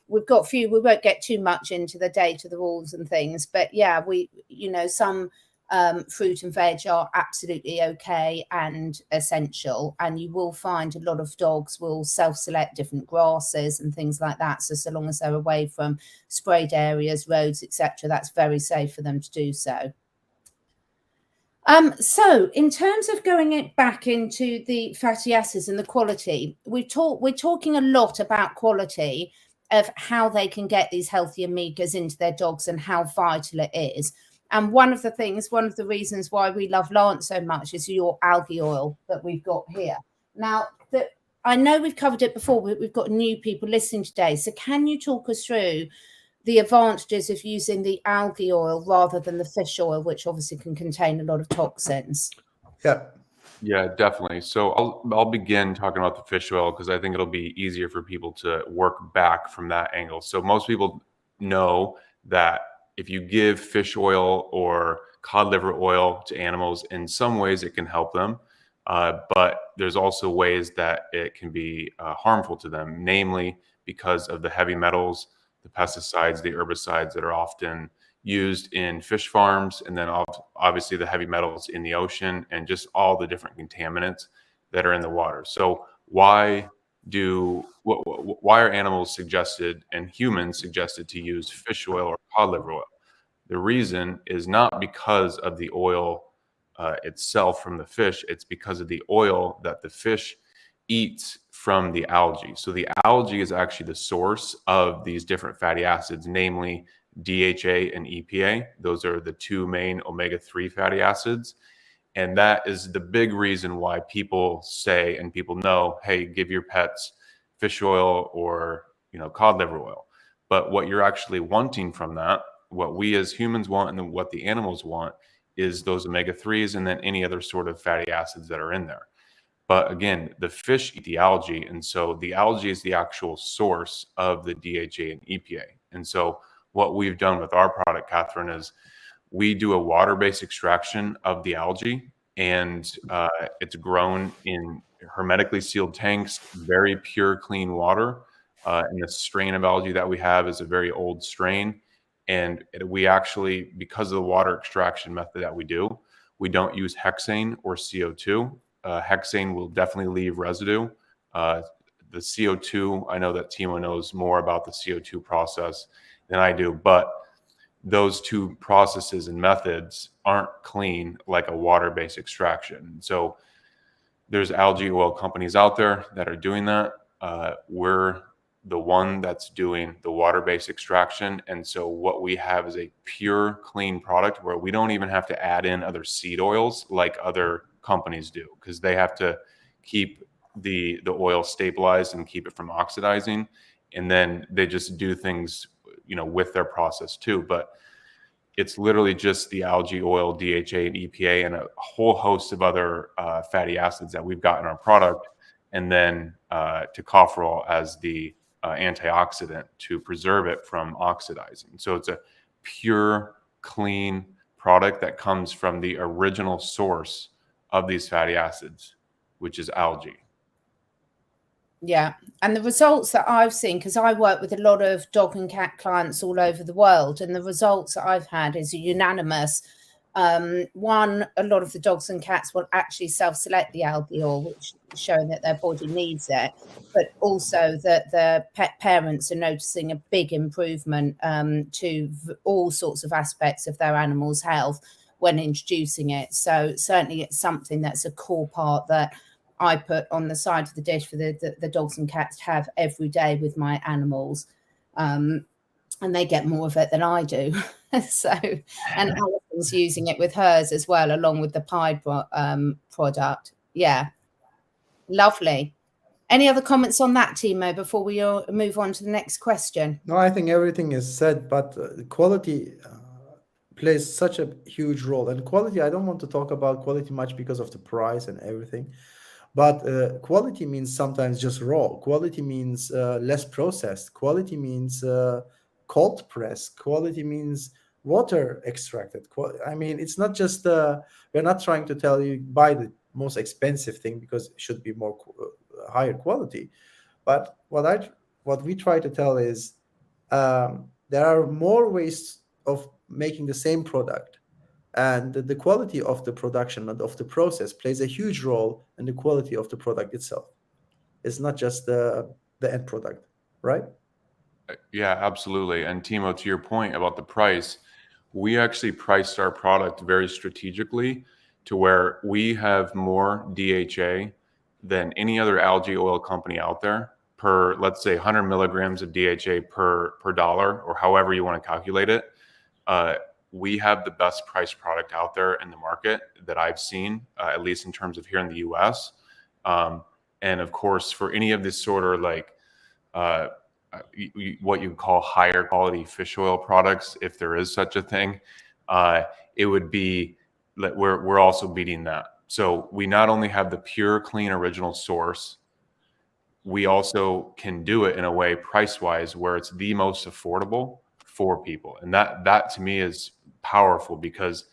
[SPEAKER 1] we've got a few. We won't get too much into the data, the rules and things, but yeah, some fruit and veg are absolutely okay and essential, and you will find a lot of dogs will self-select different grasses and things like that, so long as they're away from sprayed areas, roads, etc., that's very safe for them to do so. So in terms of going it back into the fatty acids and the quality, we're talking a lot about quality of how they can get these healthy omegas into their dogs and how vital it is. And one of the reasons why we love Lance so much is your algae oil that we've got here. Now, I know we've covered it before, but we've got new people listening today. So can you talk us through the advantages of using the algae oil rather than the fish oil, which obviously can contain a lot of toxins?
[SPEAKER 2] Yeah, definitely. So I'll begin talking about the fish oil because I think it'll be easier for people to work back from that angle. So most people know that if you give fish oil or cod liver oil to animals, in some ways it can help them. But there's also ways that it can be harmful to them, namely because of the heavy metals, the pesticides, the herbicides that are often used in fish farms, and then obviously the heavy metals in the ocean and just all the different contaminants that are in the water. So why are animals suggested and humans suggested to use fish oil or cod liver oil? The reason is not because of the oil itself from the fish, it's because of the oil that the fish eats from the algae. So the algae is actually the source of these different fatty acids, namely DHA and EPA. Those are the two main omega-3 fatty acids. And that is the big reason why people say, and people know, hey, give your pets fish oil or, cod liver oil. But what you're actually wanting from that, what we as humans want and what the animals want, is those omega-3s and then any other sort of fatty acids that are in there. But again, the fish eat the algae. And so the algae is the actual source of the DHA and EPA. And so what we've done with our product, Catherine, is we do a water-based extraction of the algae, and it's grown in hermetically sealed tanks, very pure, clean water. And the strain of algae that we have is a very old strain. And we actually, because of the water extraction method that we do, we don't use hexane or CO2. Hexane will definitely leave residue. The CO2, I know that Timo knows more about the CO2 process than I do, but those two processes and methods aren't clean like a water-based extraction. So there's algae oil companies out there that are doing that. We're the one that's doing the water-based extraction. And so what we have is a pure, clean product where we don't even have to add in other seed oils like other companies do, because they have to keep the oil stabilized and keep it from oxidizing. And then they just do things, with their process too. But it's literally just the algae oil, DHA and EPA, and a whole host of other fatty acids that we've got in our product. And then tocopherol as the antioxidant to preserve it from oxidizing. So it's a pure, clean product that comes from the original source of these fatty acids, which is algae.
[SPEAKER 1] Yeah. And the results that I've seen, because I work with a lot of dog and cat clients all over the world, and the results that I've had is unanimous. One, a lot of the dogs and cats will actually self-select the algae oil, which is showing that their body needs it, but also that the pet parents are noticing a big improvement to all sorts of aspects of their animal's health when introducing it. So certainly it's something that's a core part that I put on the side of the dish for the dogs and cats to have every day with my animals. And they get more of it than I do. So, and Alison's using it with hers as well, along with the Pied product. Yeah, lovely. Any other comments on that, Timo, before we move on to the next question?
[SPEAKER 3] No, I think everything is said, but quality plays such a huge role. And quality, I don't want to talk about quality much because of the price and everything. But quality means sometimes just raw. Quality means less processed. Quality means cold press. Quality means water extracted. I mean, it's not just, we're not trying to tell you buy the most expensive thing because it should be more higher quality. But what we try to tell is there are more ways of making the same product. And the quality of the production and of the process plays a huge role in the quality of the product itself. It's not just the end product, right?
[SPEAKER 2] Yeah, absolutely. And Timo, to your point about the price, we actually priced our product very strategically to where we have more DHA than any other algae oil company out there per, let's say, 100 milligrams of DHA per dollar, or however you want to calculate it. We have the best priced product out there in the market that I've seen, at least in terms of here in the US. And of course, for any of this sort of like what you call higher quality fish oil products, if there is such a thing, it would be that we're also beating that. So we not only have the pure, clean, original source, we also can do it in a way price-wise where it's the most affordable for people. And that to me is powerful, because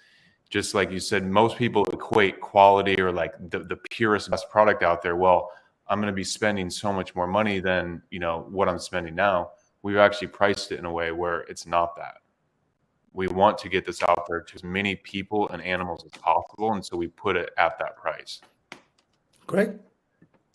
[SPEAKER 2] just like you said, most people equate quality or like the purest, best product out there. Well, I'm going to be spending so much more money than, what I'm spending now. We've actually priced it in a way where it's not that. We want to get this out there to as many people and animals as possible. And so we put it at that price.
[SPEAKER 3] Great.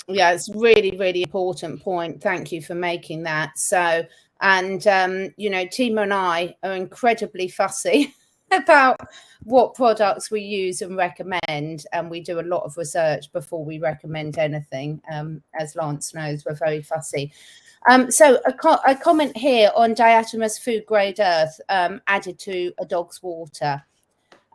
[SPEAKER 1] Yeah, it's really, really important point. Thank you for making that. So, and, Timo and I are incredibly fussy about what products we use and recommend. And we do a lot of research before we recommend anything. As Lance knows, we're very fussy. So a comment here on diatomaceous food grade earth added to a dog's water.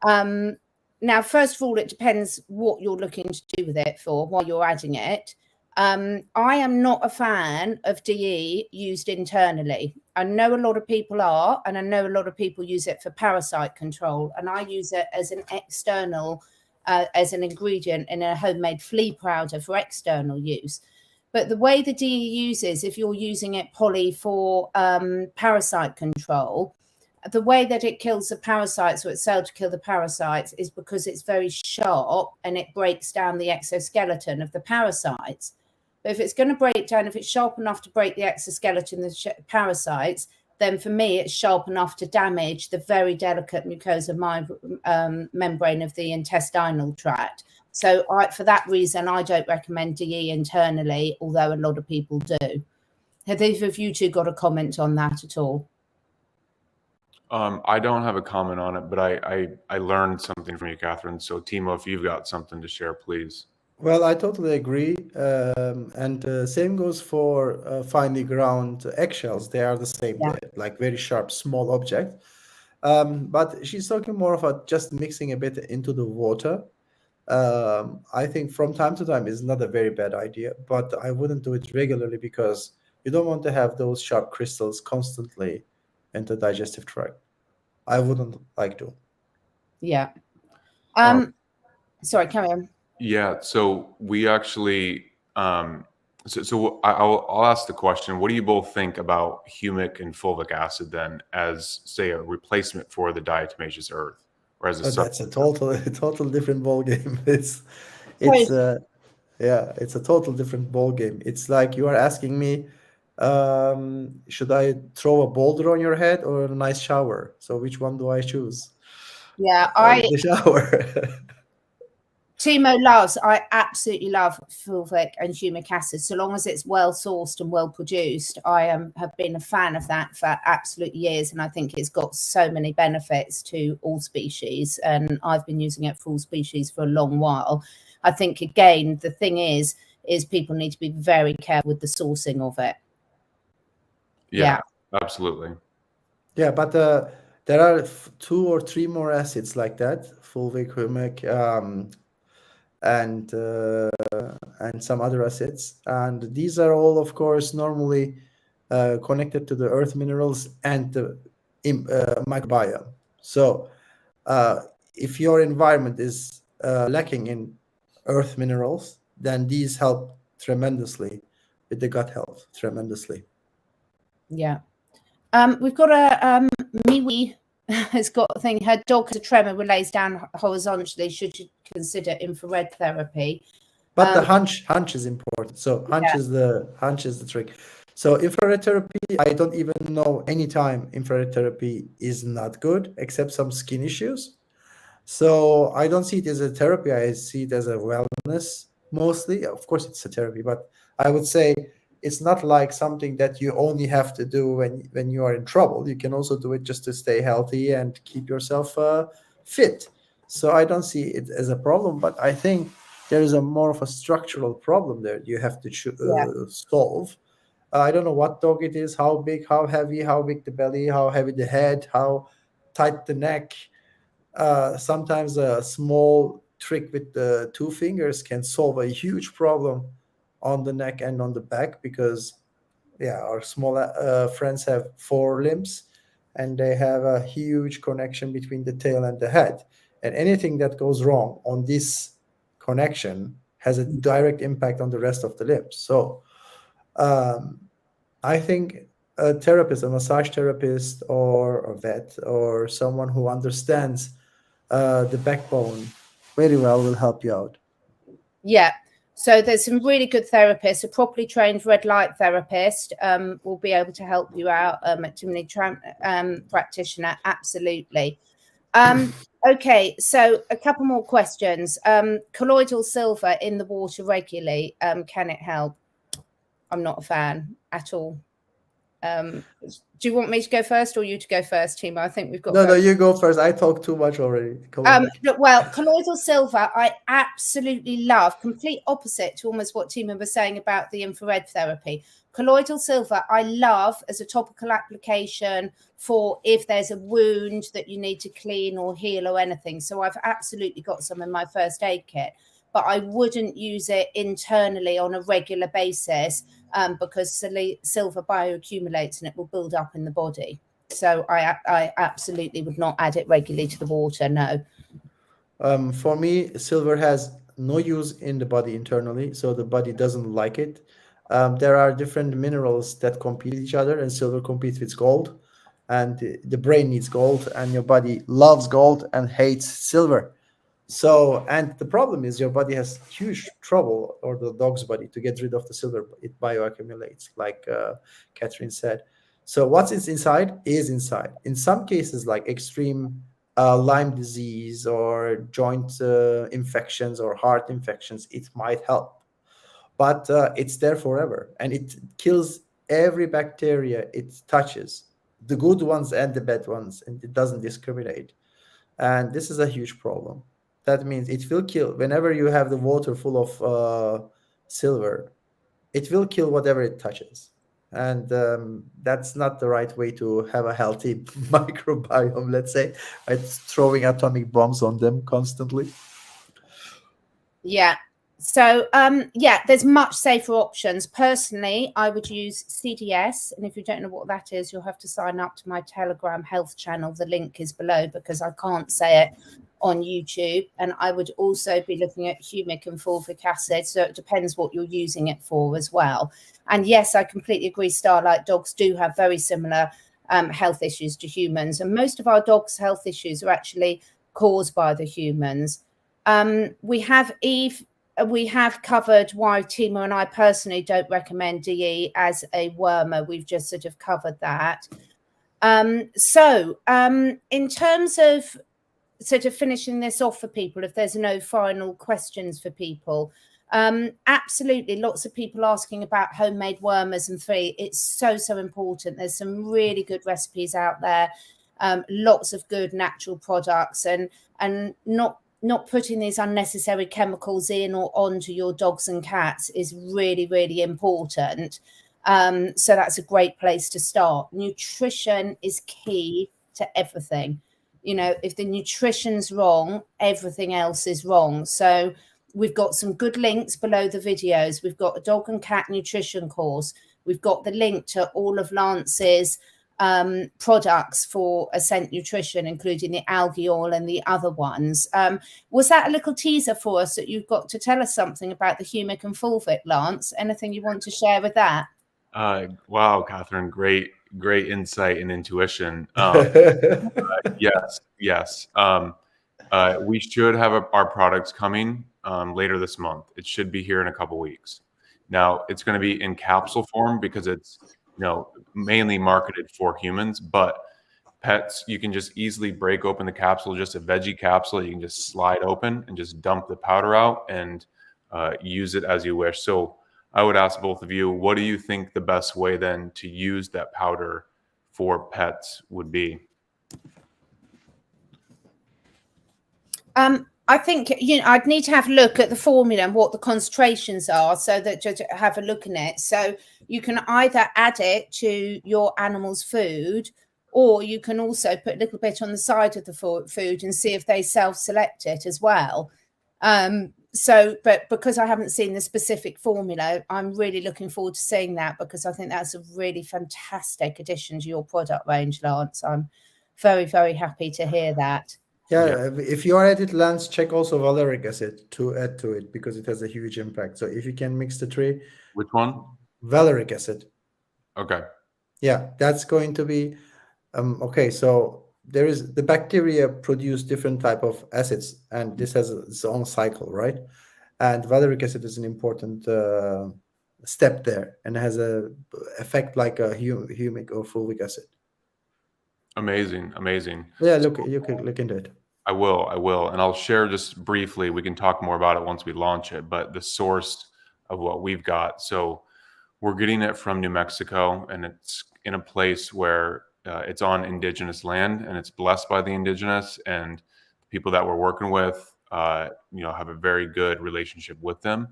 [SPEAKER 1] Now, first of all, it depends what you're looking to do with it for while you're adding it. I am not a fan of DE used internally. I know a lot of people are, and I know a lot of people use it for parasite control. And I use it as an external, as an ingredient in a homemade flea powder for external use. But the way the DE uses, if you're using it poly for parasite control, the way that it kills the parasites, or it's said to kill the parasites, is because it's very sharp and it breaks down the exoskeleton of the parasites. But if it's going to break down, if it's sharp enough to break the exoskeleton of the parasites, then for me, it's sharp enough to damage the very delicate mucosa membrane of the intestinal tract. So for that reason, I don't recommend DE internally, although a lot of people do. Have either of you two got a comment on that at all?
[SPEAKER 2] I don't have a comment on it, but I learned something from you, Catherine. So Timo, if you've got something to share, please.
[SPEAKER 3] Well, I totally agree. And same goes for finely ground eggshells. They are the same,
[SPEAKER 1] Yeah.
[SPEAKER 3] like very sharp, small object. But she's talking more about just mixing a bit into the water. I think from time to time is not a very bad idea, but I wouldn't do it regularly because you don't want to have those sharp crystals constantly in the digestive tract. I wouldn't like to.
[SPEAKER 1] Yeah.
[SPEAKER 2] Um,
[SPEAKER 1] Sorry, carry on.
[SPEAKER 2] Yeah, so we actually, I'll ask the question: what do you both think about humic and fulvic acid then, as say a replacement for the diatomaceous earth, or as a
[SPEAKER 3] That's a
[SPEAKER 2] substitute?
[SPEAKER 3] total different ball game. It's
[SPEAKER 1] So,
[SPEAKER 3] it's yeah, it's a total different ball game. It's like you are asking me, should I throw a boulder on your head or a nice shower? So which one do I choose?
[SPEAKER 1] yeah,
[SPEAKER 3] The shower.
[SPEAKER 1] I absolutely love fulvic and humic acid. So long as it's well sourced and well produced, I have been a fan of that for absolute years. And I think it's got so many benefits to all species. And I've been using it for all species for a long while. I think, again, the thing is people need to be very careful with the sourcing of it.
[SPEAKER 2] Yeah, absolutely.
[SPEAKER 3] Yeah, but there are 2 or 3 more acids like that: fulvic, humic, and some other acids. And these are all, of course, normally connected to the earth minerals and the microbiome. So if your environment is lacking in earth minerals, then these help tremendously with the gut health, tremendously.
[SPEAKER 1] Yeah. We've got a Miwi has got a thing. Her dog has a tremor when lays down horizontally. Should you consider infrared therapy?
[SPEAKER 3] But the hunch is important. So hunch is the trick. So infrared therapy, I don't even know any time infrared therapy is not good, except some skin issues. So I don't see it as a therapy. I see it as a wellness mostly. Of course, it's a therapy, but I would say it's not like something that you only have to do when you are in trouble. You can also do it just to stay healthy and keep yourself fit. So I don't see it as a problem, but I think there is a more of a structural problem there you have to solve. I don't know what dog it is, how big, how heavy, how big the belly, how heavy the head, how tight the neck. Sometimes a small trick with the 2 fingers can solve a huge problem on the neck and on the back, because our small friends have 4 limbs and they have a huge connection between the tail and the head, and anything that goes wrong on this connection has a direct impact on the rest of the limbs. So I think a therapist, a massage therapist, or a vet, or someone who understands the backbone very well will help you out.
[SPEAKER 1] Yeah. So there's some really good therapists. A properly trained red light therapist will be able to help you out. A Timony practitioner, absolutely. Okay, so a couple more questions. Colloidal silver in the water regularly, can it help? I'm not a fan at all. Do you want me to go first or you to go first, Timo? I think we've got
[SPEAKER 3] No, you go first. I talk too much already.
[SPEAKER 1] Well, colloidal silver, I absolutely love. Complete opposite to almost what Timo was saying about the infrared therapy. Colloidal silver, I love as a topical application for if there's a wound that you need to clean or heal or anything. So I've absolutely got some in my first aid kit, but I wouldn't use it internally on a regular basis because silver bioaccumulates and it will build up in the body. So I absolutely would not add it regularly to the water, no.
[SPEAKER 3] For me, silver has no use in the body internally, so the body doesn't like it. There are different minerals that compete with each other, and silver competes with gold. And the brain needs gold, and your body loves gold and hates silver. So, and the problem is your body has huge trouble, or the dog's body, to get rid of the silver. It bioaccumulates, like Catherine said. So what's inside is inside. In some cases, like extreme Lyme disease or joint infections or heart infections, it might help. But it's there forever, and it kills every bacteria it touches. the good ones and the bad ones, and it doesn't discriminate. And this is a huge problem. That means it will kill whenever you have the water full of silver, it will kill whatever it touches. And that's not the right way to have a healthy microbiome, let's say. It's throwing atomic bombs on them constantly.
[SPEAKER 1] Yeah. So, yeah, there's much safer options. Personally, I would use CDS. And if you don't know what that is, you'll have to sign up to my Telegram health channel. The link is below because I can't say it on YouTube. And I would also be looking at humic and fulvic acid. So it depends what you're using it for as well. And yes, I completely agree. Starlight dogs do have very similar health issues to humans. And most of our dogs' health issues are actually caused by the humans. We have covered why Timo and I personally don't recommend DE as a wormer. We've just sort of covered that. So in terms of sort of finishing this off for people, if there's no final questions for people, absolutely, lots of people asking about homemade wormers and it's so important. There's some really good recipes out there, lots of good natural products, and not putting these unnecessary chemicals in or onto your dogs and cats is really, really important. So that's a great place to start. Nutrition is key to everything. You know, if the nutrition's wrong, everything else is wrong. So we've got some good links below the videos. We've got a dog and cat nutrition course. We've got the link to all of Lance's products for Ascent Nutrition, including the algae oil and the other ones. Was that a little teaser for us that you've got to tell us something about the humic and fulvic, Lance? Anything you want to share with that?
[SPEAKER 2] Wow, Catherine, great insight and intuition. Yes. We should have our products coming later this month. It should be here in a couple weeks. Now, it's going to be in capsule form because it's mainly marketed for humans, but pets, you can just easily break open the capsule, just a veggie capsule. You can just slide open and just dump the powder out and use it as you wish. So I would ask both of you, what do you think the best way then to use that powder for pets would be?
[SPEAKER 1] I think, I'd need to have a look at the formula and what the concentrations are so that to have a look in it. So you can either add it to your animal's food, or you can also put a little bit on the side of the food and see if they self-select it as well. But because I haven't seen the specific formula, I'm really looking forward to seeing that, because I think that's a really fantastic addition to your product range, Lance. I'm very, very happy to hear that.
[SPEAKER 3] Yeah, if you are at it, Lance, check also valeric acid to add to it, because it has a huge impact. So if you can mix the three.
[SPEAKER 2] Which one?
[SPEAKER 3] Valeric acid.
[SPEAKER 2] Okay.
[SPEAKER 3] Yeah, that's going to be okay. So there is the bacteria produce different type of acids, and this has its own cycle, right? And valeric acid is an important step there, and has a effect like a humic or fulvic acid.
[SPEAKER 2] Amazing.
[SPEAKER 3] Yeah, you can look into it.
[SPEAKER 2] I will. And I'll share just briefly, we can talk more about it once we launch it, but the source of what we've got. So we're getting it from New Mexico, and it's in a place where it's on indigenous land, and it's blessed by the indigenous, and the people that we're working with, have a very good relationship with them.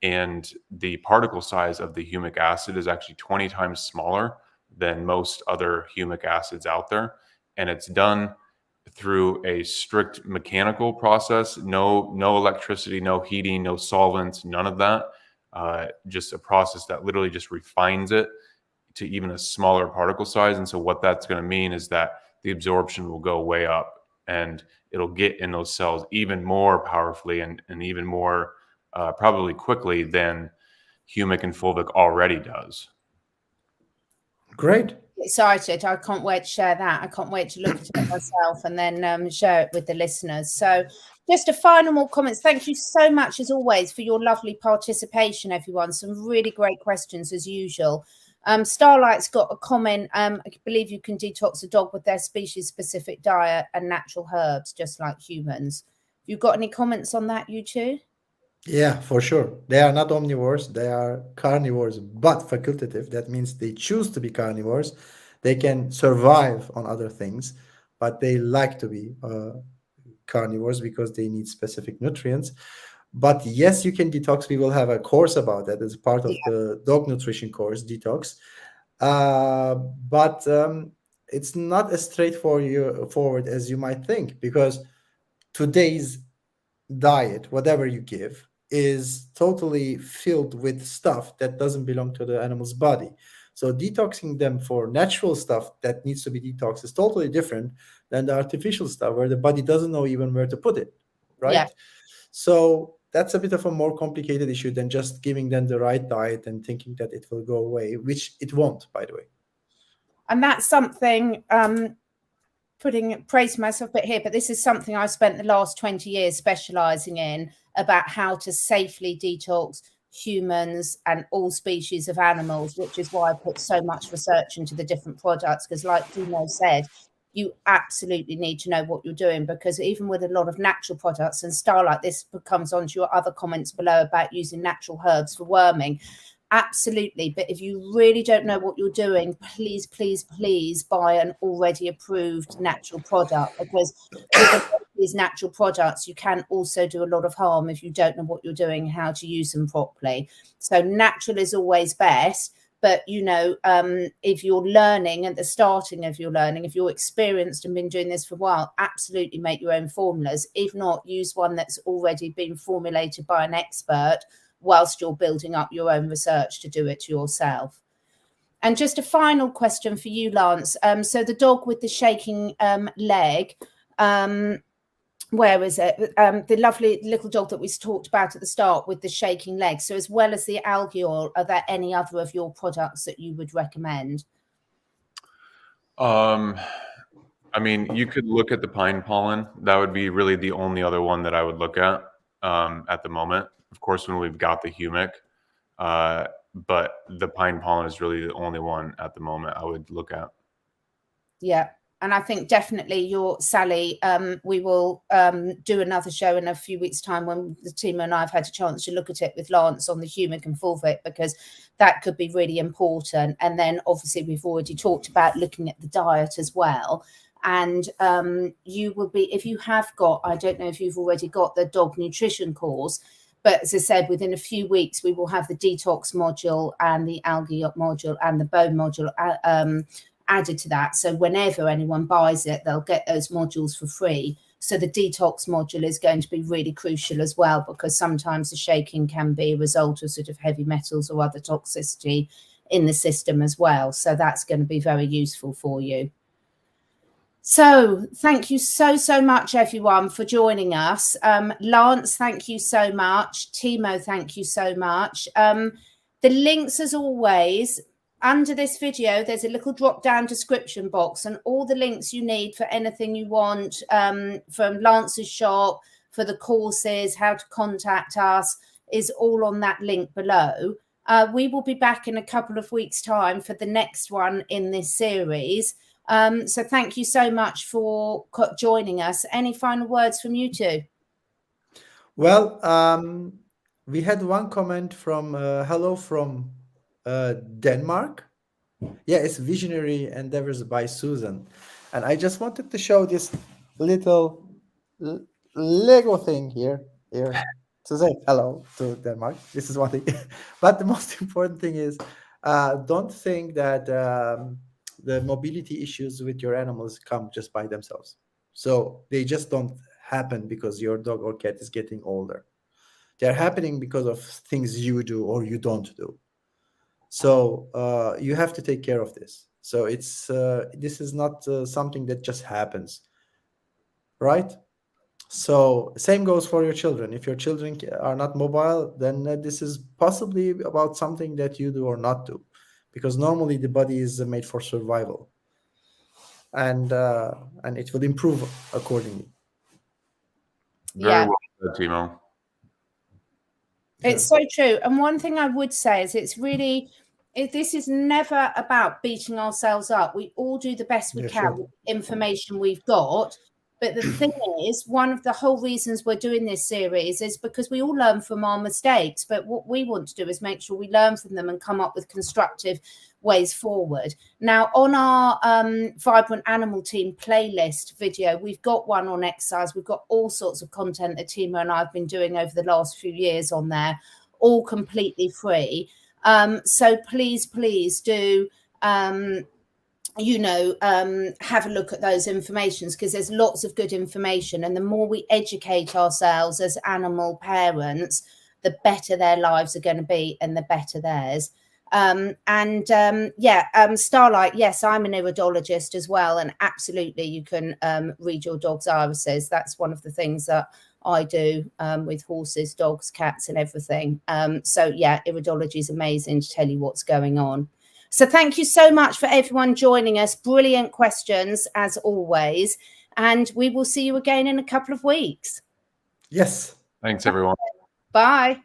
[SPEAKER 2] And the particle size of the humic acid is actually 20 times smaller than most other humic acids out there. And it's done through a strict mechanical process, no electricity, no heating, no solvents, none of that. Just a process that literally just refines it to even a smaller particle size. And so what that's going to mean is that the absorption will go way up, and it'll get in those cells even more powerfully and even more probably quickly than humic and fulvic already does.
[SPEAKER 3] Great.
[SPEAKER 1] Excited. I can't wait to share that. I can't wait to look at it myself and then share it with the listeners. So just a final more comments. Thank you so much, as always, for your lovely participation, everyone. Some really great questions, as usual. Starlight's got a comment. I believe you can detox a dog with their species-specific diet and natural herbs, just like humans. Have you got any comments on that, you two?
[SPEAKER 3] Yeah, for sure. They are not omnivores. They are carnivores, but facultative. That means they choose to be carnivores. They can survive on other things, but they like to be carnivores because they need specific nutrients. But yes, you can detox. We will have a course about that as part of the dog nutrition course, detox. But it's not as straightforward as you might think, because today's diet, whatever you give, is totally filled with stuff that doesn't belong to the animal's body. So detoxing them for natural stuff that needs to be detoxed is totally different than the artificial stuff where the body doesn't know even where to put it, right?
[SPEAKER 1] Yeah.
[SPEAKER 3] So that's a bit of a more complicated issue than just giving them the right diet and thinking that it will go away, which it won't, by the way.
[SPEAKER 1] And that's something, putting praise myself a bit here, but this is something I spent the last 20 years specializing in, about how to safely detox humans and all species of animals, which is why I put so much research into the different products, because like Timo said, you absolutely need to know what you're doing, because even with a lot of natural products, and Starlight, this comes on to your other comments below about using natural herbs for worming. Absolutely. But if you really don't know what you're doing, please, please, please buy an already approved natural product, because with these natural products, you can also do a lot of harm if you don't know what you're doing, how to use them properly. So natural is always best. But, you know, if you're learning at the starting of your learning, if you're experienced and been doing this for a while, absolutely make your own formulas. If not, use one that's already been formulated by an expert whilst you're building up your own research to do it yourself. And just a final question for you, Lance. So the dog with the shaking leg, where is it? The lovely little dog that we talked about at the start with the shaking leg. So as well as the algae oil, are there any other of your products that you would recommend?
[SPEAKER 2] I mean, you could look at the pine pollen. That would be really the only other one that I would look at the moment. Of course, when we've got the humic, but the pine pollen is really the only one at the moment I would look at.
[SPEAKER 1] Yeah. And I think definitely your Sally, we will do another show in a few weeks' time when the team and I have had a chance to look at it with Lance on the humic and fulvic, because that could be really important. And then obviously we've already talked about looking at the diet as well. And you will be, if you have got, I don't know if you've already got the dog nutrition course, but as I said, within a few weeks, we will have the detox module and the algae module and the bone module added to that. So whenever anyone buys it, they'll get those modules for free. So the detox module is going to be really crucial as well, because sometimes the shaking can be a result of sort of heavy metals or other toxicity in the system as well. So that's going to be very useful for you. So thank you so much, everyone, for joining us. Lance, thank you so much. Timo, thank you so much. The links, as always, under this video, there's a little drop-down description box, and all the links you need for anything you want from Lance's shop, for the courses, how to contact us, is all on that link below. We will be back in a couple of weeks' time for the next one in this series. So thank you so much for joining us. Any final words from you two?
[SPEAKER 3] Well, we had one comment from hello from Denmark. Yeah, it's Visionary Endeavors by Susan. And I just wanted to show this little Lego thing here to say hello to Denmark. This is one thing. But the most important thing is don't think that the mobility issues with your animals come just by themselves. So they just don't happen because your dog or cat is getting older. They're happening because of things you do or you don't do. So you have to take care of this. So it's this is not something that just happens, right? So same goes for your children. If your children are not mobile, then this is possibly about something that you do or not do, because normally the body is made for survival, and it will improve accordingly.
[SPEAKER 2] Very well said, Timo.
[SPEAKER 1] It's so true. And one thing I would say is this is never about beating ourselves up. We all do the best we can with the information we've got. But the thing is, one of the whole reasons we're doing this series is because we all learn from our mistakes. But what we want to do is make sure we learn from them and come up with constructive ways forward. Now, on our Vibrant Animal Team playlist video, we've got one on exercise. We've got all sorts of content that Timo and I have been doing over the last few years on there, all completely free. So please do have a look at those informations, because there's lots of good information, and the more we educate ourselves as animal parents, the better their lives are going to be and the better theirs. Starlight, yes, I'm an iridologist as well, and absolutely you can read your dog's irises. That's one of the things that I do with horses, dogs, cats and everything. Iridology is amazing to tell you what's going on. So thank you so much for everyone joining us. Brilliant questions as always. And we will see you again in a couple of weeks.
[SPEAKER 3] Yes.
[SPEAKER 2] Thanks, everyone.
[SPEAKER 1] Bye.